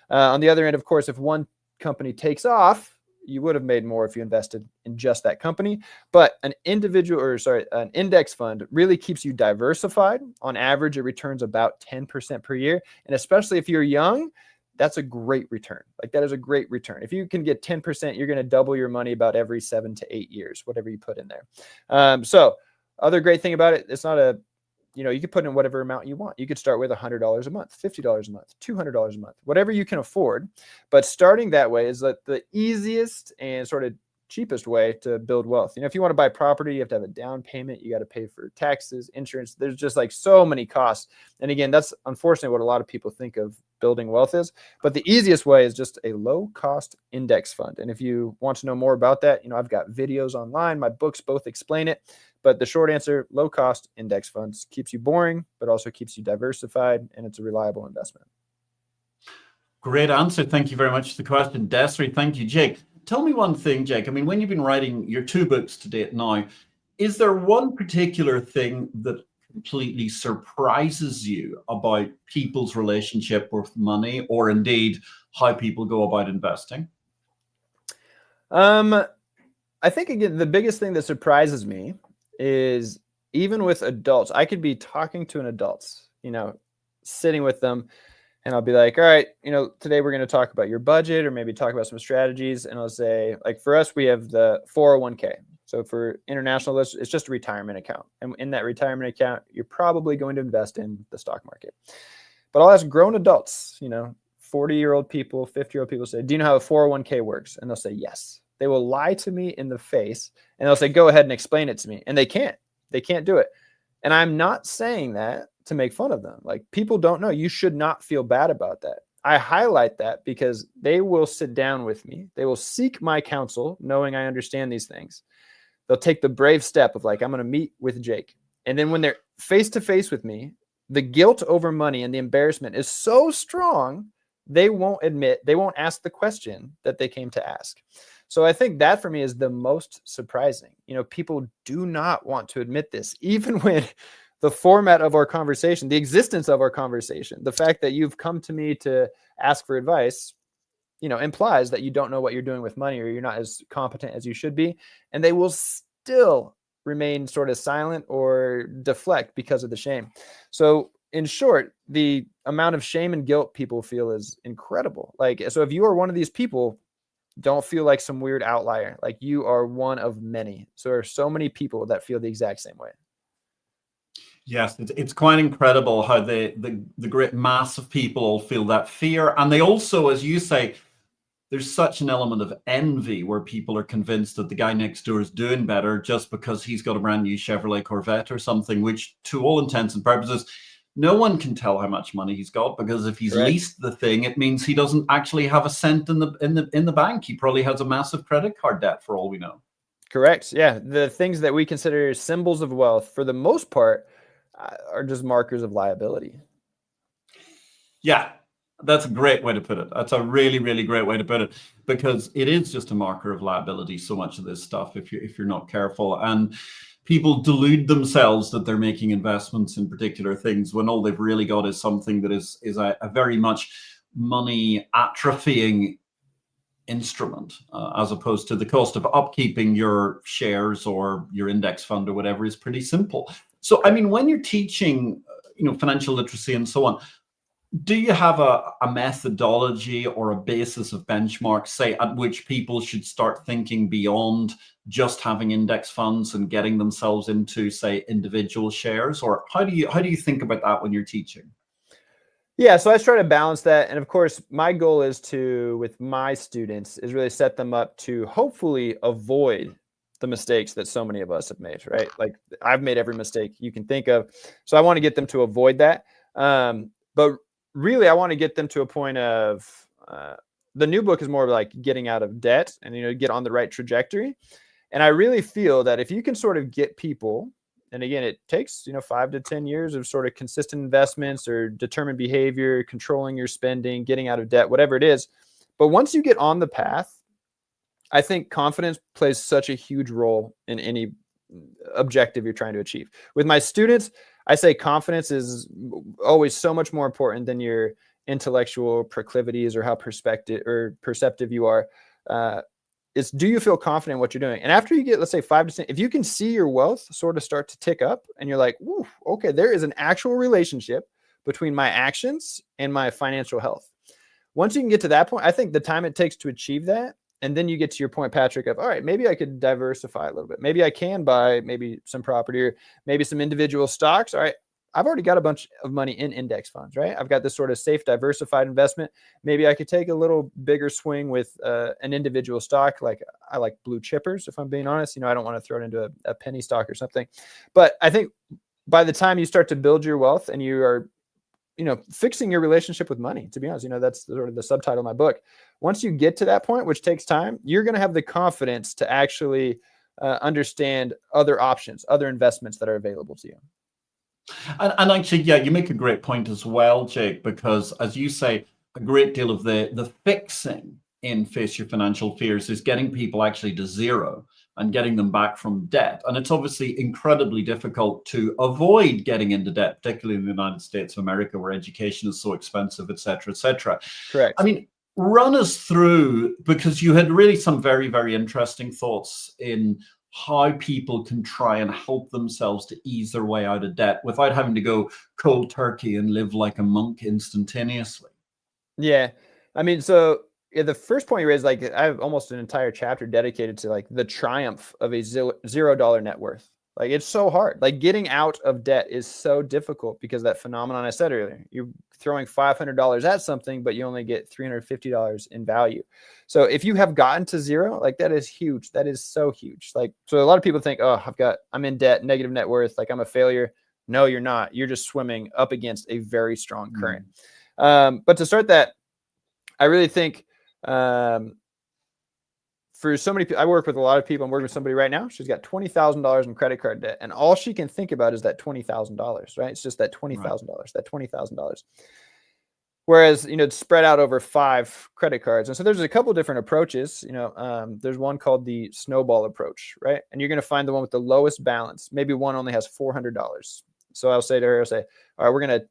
On the other end, of course, if one company takes off, you would have made more if you invested in just that company. But an index fund really keeps you diversified. On average, it returns about 10% per year. And especially if you're young, that's a great return. Like, that is a great return. If you can get 10%, you're going to double your money about every 7 to 8 years, whatever you put in there. So other great thing about it, it's not a, you could put in whatever amount you want. You could start with $100 a month, $50 a month, $200 a month, whatever you can afford. But starting that way is like the easiest and sort of cheapest way to build wealth. If you want to buy property, you have to have a down payment. You got to pay for taxes, insurance. There's just like so many costs. And again, that's unfortunately what a lot of people think of building wealth is. But the easiest way is just a low cost index fund. And if you want to know more about that, I've got videos online. My books both explain it. But the short answer, low cost index funds, keeps you boring, but also keeps you diversified, and it's a reliable investment. Great answer. Thank you very much for the question, Desiree. Thank you, Jake. Tell me one thing, Jake. I mean, when you've been writing your 2 books to date now, is there one particular thing that completely surprises you about people's relationship with money, or indeed how people go about investing? I think, again, the biggest thing that surprises me is, even with adults, I could be talking to an adult, sitting with them, and I'll be like, all right, today we're going to talk about your budget, or maybe talk about some strategies. And I'll say, like, for us, we have the 401k. So for international lists, it's just a retirement account. And in that retirement account, you're probably going to invest in the stock market. But I'll ask grown adults, 40-year-old people, 50-year-old people, say, do you know how a 401k works? And they'll say, yes. They will lie to me in the face, and they'll say, go ahead and explain it to me. And they can't do it. And I'm not saying that to make fun of them. Like, people don't know. You should not feel bad about that. I highlight that because they will sit down with me. They will seek my counsel, knowing I understand these things. They'll take the brave step of, like, I'm going to meet with Jake. And then when they're face to face with me, the guilt over money and the embarrassment is so strong, they won't ask the question that they came to ask. So I think that, for me, is the most surprising. People do not want to admit this, even when the format of our conversation, the existence of our conversation, the fact that you've come to me to ask for advice, implies that you don't know what you're doing with money, or you're not as competent as you should be. And they will still remain sort of silent or deflect because of the shame. So in short, the amount of shame and guilt people feel is incredible. Like, so if you are one of these people, don't feel like some weird outlier. Like, you are one of many. So there are so many people that feel the exact same way. Yes, it's quite incredible how the great mass of people all feel that fear. And they also, as you say, there's such an element of envy, where people are convinced that the guy next door is doing better just because he's got a brand new Chevrolet Corvette or something, which, to all intents and purposes, no one can tell how much money he's got, because if he's leased the thing, it means he doesn't actually have a cent in the bank. He probably has a massive credit card debt, for all we know. Correct. Yeah. The things that we consider symbols of wealth, for the most part, are just markers of liability. Yeah, that's a great way to put it. That's a really, really great way to put it, because it is just a marker of liability, so much of this stuff, if you're not careful. And people delude themselves that they're making investments in particular things, when all they've really got is something that is a very much money atrophying instrument, as opposed to the cost of upkeeping your shares or your index fund or whatever is pretty simple. So, I mean, when you're teaching, financial literacy and so on, do you have a methodology or a basis of benchmarks, say, at which people should start thinking beyond just having index funds and getting themselves into, say, individual shares? Or how do you think about that when you're teaching? Yeah, so I try to balance that. And of course, my goal is with my students, is really set them up to hopefully avoid the mistakes that so many of us have made, right? Like I've made every mistake you can think of. So I want to get them to avoid that. But really, I want to get them to a point of the new book is more like getting out of debt and, get on the right trajectory. And I really feel that if you can sort of get people, and again, it takes, 5 to 10 years of sort of consistent investments or determined behavior, controlling your spending, getting out of debt, whatever it is. But once you get on the path, I think confidence plays such a huge role in any objective you're trying to achieve. With my students, I say confidence is always so much more important than your intellectual proclivities or how perceptive you are. Is, do you feel confident in what you're doing? And after you get, let's say 5 to 10, if you can see your wealth sort of start to tick up and you're like, woo, okay, there is an actual relationship between my actions and my financial health. Once you can get to that point, I think the time it takes to achieve that, and then you get to your point, Patrick, of, all right, maybe I could diversify a little bit. Maybe I can buy maybe some property or maybe some individual stocks. All right, I've already got a bunch of money in index funds, right? I've got this sort of safe, diversified investment. Maybe I could take a little bigger swing with an individual stock. Like I like blue chippers, if I'm being honest. I don't want to throw it into a penny stock or something. But I think by the time you start to build your wealth and you are, fixing your relationship with money, to be honest, that's sort of the subtitle of my book. Once you get to that point, which takes time, you're going to have the confidence to actually understand other options, other investments that are available to you. And actually, yeah, you make a great point as well, Jake, because as you say, a great deal of the fixing in Face Your Financial Fears is getting people actually to zero and getting them back from debt. And it's obviously incredibly difficult to avoid getting into debt, particularly in the United States of America, where education is so expensive, et cetera, et cetera. Correct. I mean, run us through, because you had really some very, very interesting thoughts in how people can try and help themselves to ease their way out of debt without having to go cold turkey and live like a monk instantaneously. Yeah. I mean, so the first point you raised, like I have almost an entire chapter dedicated to like the triumph of a $0 net worth. Like it's so hard. Like getting out of debt is so difficult because that phenomenon I said earlier, you're throwing $500 at something, but you only get $350 in value. So if you have gotten to zero, like that is huge. That is so huge. Like, so a lot of people think, oh, I'm in debt, negative net worth. Like I'm a failure. No, you're not. You're just swimming up against a very strong current. But to start that, I really think, for so many people, I work with a lot of people. I'm working with somebody right now. She's got $20,000 in credit card debt, and all she can think about is that $20,000, right? It's just that $20,000, that $20,000. Whereas, it's spread out over 5 credit cards. And so there's a couple of different approaches. There's one called the snowball approach, right? And you're going to find the one with the lowest balance. Maybe one only has $400. So I'll say to her, all right,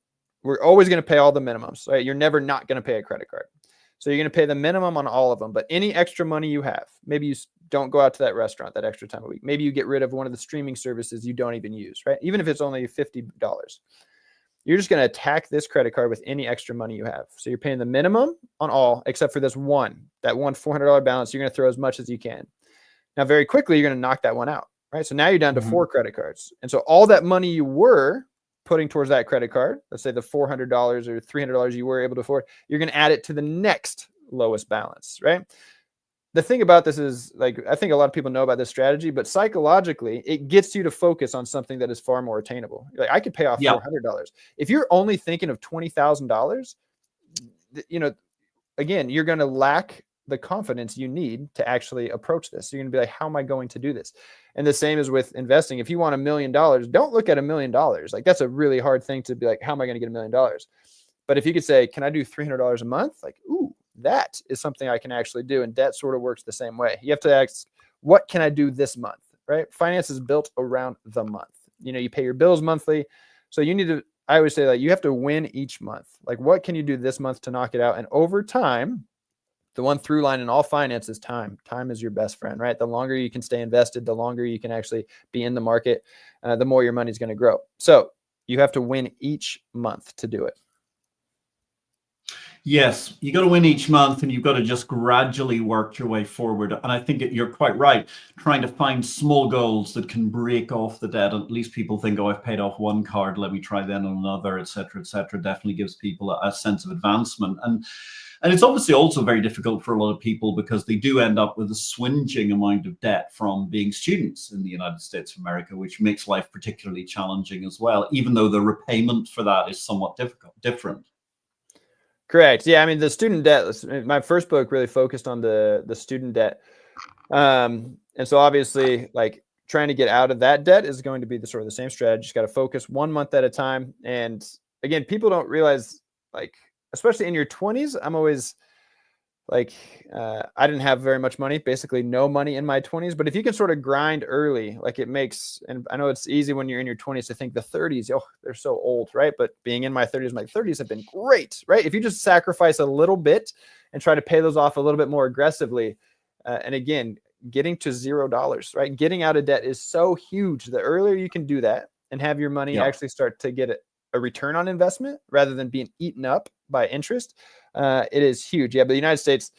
we're always going to pay all the minimums, right? You're never not going to pay a credit card. So you're going to pay the minimum on all of them, but any extra money you have, maybe you don't go out to that restaurant that extra time a week. Maybe you get rid of one of the streaming services you don't even use, right? Even if it's only $50, you're just going to attack this credit card with any extra money you have. So you're paying the minimum on all, except for that one $400 balance. You're going to throw as much as you can. Now, very quickly, you're going to knock that one out, right? So now you're down to 4 credit cards. And so all that money you were putting towards that credit card, let's say the $400 or $300 you were able to afford, you're going to add it to the next lowest balance, right? The thing about this is, like, I think a lot of people know about this strategy, but psychologically, it gets you to focus on something that is far more attainable. Like, I could pay off $400. If you're only thinking of $20,000, again, you're going to lack the confidence you need to actually approach this. So you're going to be like, how am I going to do this? And the same is with investing. If you want $1 million, don't look at $1 million. Like, that's a really hard thing to be like, how am I going to get $1 million? But if you could say, can I do $300 a month? Like, ooh, that is something I can actually do. And debt sort of works the same way. You have to ask, what can I do this month, right? Finance is built around the month. You pay your bills monthly. So I always say that you have to win each month. Like, what can you do this month to knock it out? And over time, the one through line in all finance is time. Time is your best friend, right? The longer you can stay invested, the longer you can actually be in the market, the more your money is going to grow. So you have to win each month to do it. Yes, you got to win each month, and you've got to just gradually work your way forward. And I think you're quite right. Trying to find small goals that can break off the debt. At least people think, oh, I've paid off one card, let me try then on another, et cetera, definitely gives people a sense of advancement. And it's obviously also very difficult for a lot of people because they do end up with a swinging amount of debt from being students in the United States of America, which makes life particularly challenging as well, even though the repayment for that is somewhat different. Correct. Yeah. I mean, the student debt, my first book really focused on the student debt. And so obviously, like, trying to get out of that debt is going to be the sort of the same strategy. Just got to focus 1 month at a time. And again, people don't realize, like, especially in your 20s, I'm always like, I didn't have very much money, basically no money in my 20s. But if you can sort of grind early, like, it makes, and I know it's easy when you're in your 20s to think the 30s, oh, they're so old, right? But being in my 30s have been great, right? If you just sacrifice a little bit and try to pay those off a little bit more aggressively, and again, getting to $0, right? Getting out of debt is so huge. The earlier you can do that and have your money actually start to get a return on investment rather than being eaten up by interest, it is huge. Yeah, but the United States,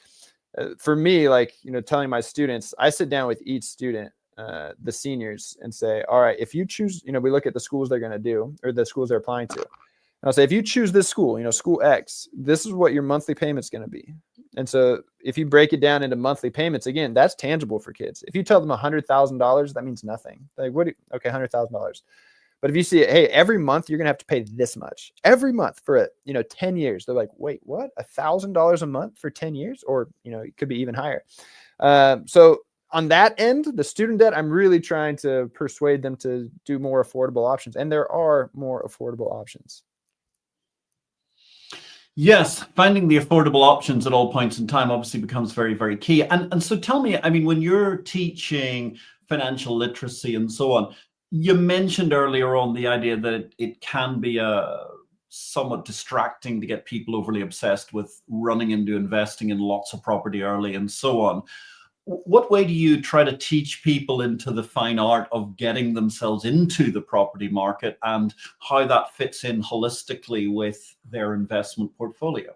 for me, like, telling my students, I sit down with each student, the seniors, and say, all right, if you choose, we look at the schools they're going to do, or the schools they're applying to. And I'll say, if you choose this school, school X, this is what your monthly payment's going to be. And so if you break it down into monthly payments, again, that's tangible for kids. If you tell them $100,000, that means nothing. Like, okay, $100,000. But if you see it, hey, every month you're going to have to pay this much every month for 10 years. They're like, wait, what? $1,000 a month for 10 years? Or, it could be even higher. So on that end, the student debt, I'm really trying to persuade them to do more affordable options. And there are more affordable options. Yes, finding the affordable options at all points in time obviously becomes very, very key. And so tell me, I mean, when you're teaching financial literacy and so on, you mentioned earlier on the idea that it can be somewhat distracting to get people overly obsessed with running into investing in lots of property early and so on. What way do you try to teach people into the fine art of getting themselves into the property market and how that fits in holistically with their investment portfolio?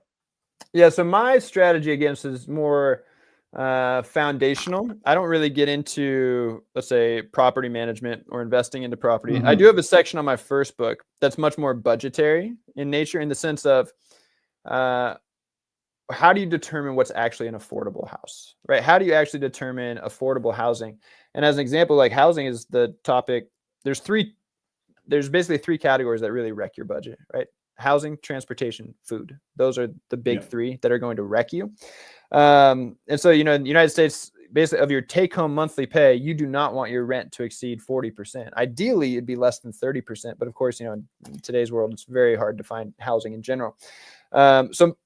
Yeah, so my strategy against is more foundational. I don't really get into, let's say, property management or investing into property. I do have a section on my first book that's much more budgetary in nature, in the sense of how do you determine what's actually an affordable house, right? How do you actually determine affordable housing? And as an example, like, housing is the topic. There's basically three categories that really wreck your budget, right? Housing, transportation, food. Those are the big three that are going to wreck you. And so, in the United States, basically, of your take-home monthly pay, you do not want your rent to exceed 40%. Ideally, it'd be less than 30%. But of course, in today's world, it's very hard to find housing in general. So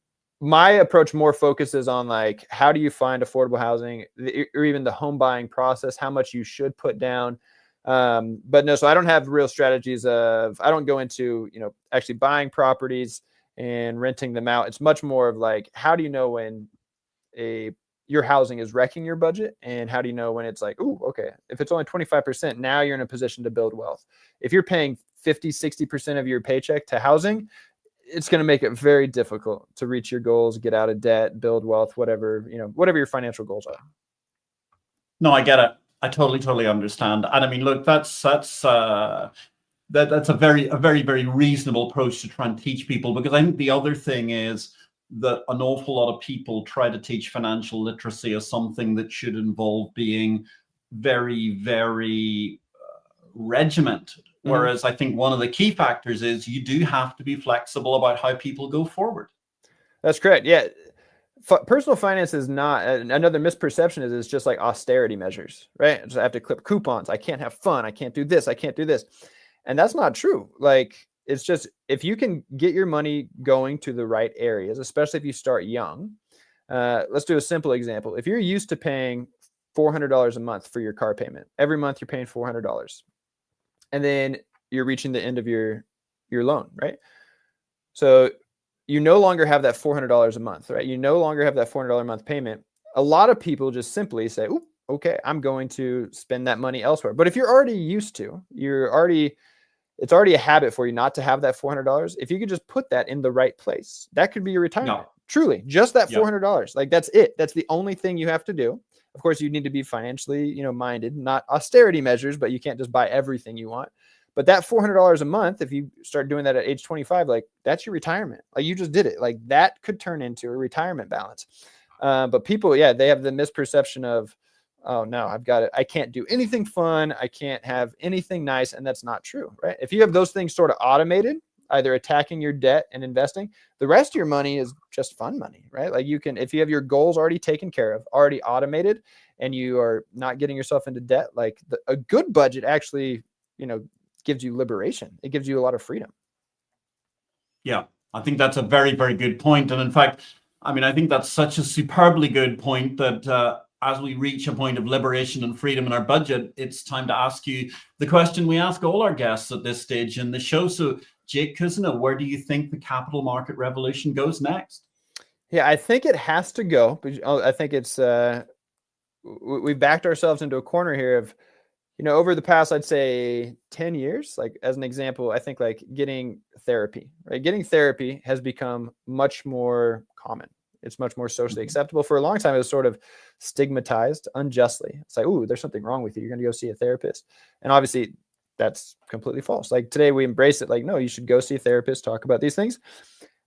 my approach more focuses on, like, how do you find affordable housing, or even the home buying process, how much you should put down. But no, so I don't have real strategies I don't go into, actually buying properties and renting them out. It's much more of, like, how do you know when your housing is wrecking your budget, and how do you know when it's like, oh, okay, if it's only 25%, now you're in a position to build wealth. If you're paying 50-60% of your paycheck to housing, it's going to make it very difficult to reach your goals, get out of debt, build wealth, whatever your financial goals are. No, I get it. I totally understand. And I mean, look, that's a very, very reasonable approach to try and teach people, because I think the other thing is that an awful lot of people try to teach financial literacy as something that should involve being very, very regimented. Whereas I think one of the key factors is you do have to be flexible about how people go forward. That's correct. Yeah. Personal finance is not, another misperception is it's just like austerity measures, right? So I have to clip coupons. I can't have fun. I can't do this. I can't do this. And that's not true. Like, it's just, if you can get your money going to the right areas, especially if you start young. Let's do a simple example. If you're used to paying $400 a month for your car payment, every month you're paying $400, and then you're reaching the end of your loan, right? So you no longer have that $400 a month, right? You no longer have that $400 a month payment. A lot of people just simply say, "Ooh, okay, I'm going to spend that money elsewhere." But if you're already used to, it's already a habit for you not to have that $400. If you could just put that in the right place, that could be your retirement. Yeah. Truly, just that $400. Like that's it. That's the only thing you have to do. Of course, you need to be financially, minded, not austerity measures, but you can't just buy everything you want. But that $400 a month, if you start doing that at age 25, like that's your retirement. Like you just did it. Like that could turn into a retirement balance. But people, they have the misperception of, oh no, I can't do anything fun. I can't have anything nice. And that's not true, right? If you have those things sort of automated, either attacking your debt and investing, the rest of your money is just fun money, right? Like if you have your goals already taken care of, already automated, and you are not getting yourself into debt, like a good budget actually, gives you liberation. It gives you a lot of freedom. Yeah, I think that's a very, very good point. And in fact, I think that's such a superbly good point that as we reach a point of liberation and freedom in our budget, it's time to ask you the question we ask all our guests at this stage in the show. So, Jake Cousineau, where do you think the capital market revolution goes next? Yeah, I think it has to go. But I think it's we've backed ourselves into a corner here of, over the past, I'd say 10 years, like as an example, I think like getting therapy, right? Getting therapy has become much more common. It's much more socially acceptable. For a long time, it was sort of stigmatized unjustly. It's like, ooh, there's something wrong with you. You're going to go see a therapist. And obviously that's completely false. Like today we embrace it. Like, no, you should go see a therapist, talk about these things.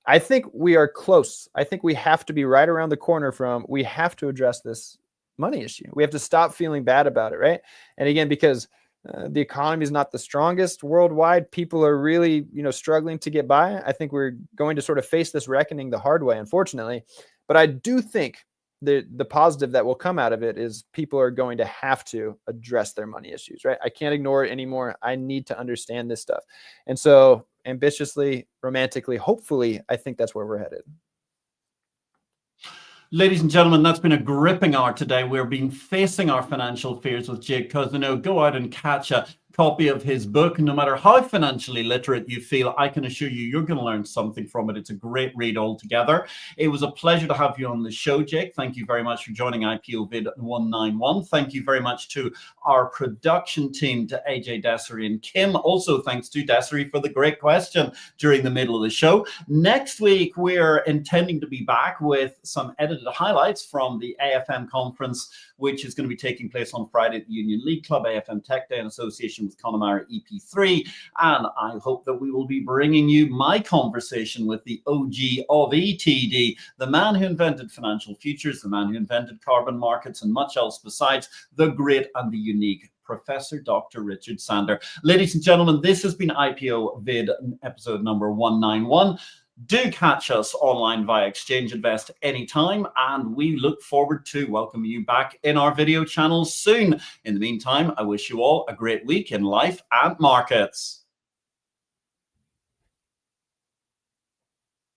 I think we are close. I think we have to be right around the corner we have to address this money issue. We have to stop feeling bad about it, right? And again, because the economy is not the strongest worldwide, people are really, struggling to get by. I think we're going to sort of face this reckoning the hard way, unfortunately. But I do think the positive that will come out of it is people are going to have to address their money issues, right? I can't ignore it anymore. I need to understand this stuff. And so ambitiously, romantically, hopefully, I think that's where we're headed. Ladies and gentlemen, that's been a gripping hour today. We've been facing our financial fears with Jake Cousineau. Go out and catch a copy of his book. No matter how financially literate you feel, I can assure you, you're going to learn something from it. It's a great read altogether. It was a pleasure to have you on the show, Jake. Thank you very much for joining IPO-VID 191. Thank you very much to our production team, to AJ, Desiree, and Kim. Also, thanks to Desiree for the great question during the middle of the show. Next week, we're intending to be back with some edited highlights from the AFM conference, which is going to be taking place on Friday at the Union League Club, AFM Tech Day in association with Connemara EP3. And I hope that we will be bringing you my conversation with the OG of ETD, the man who invented financial futures, the man who invented carbon markets, and much else besides, the great and the unique Professor Dr. Richard Sander. Ladies and gentlemen, this has been IPO-VID episode number 191. Do catch us online via Exchange Invest anytime, and we look forward to welcoming you back in our video channels soon. In the meantime, I wish you all a great week in life and markets.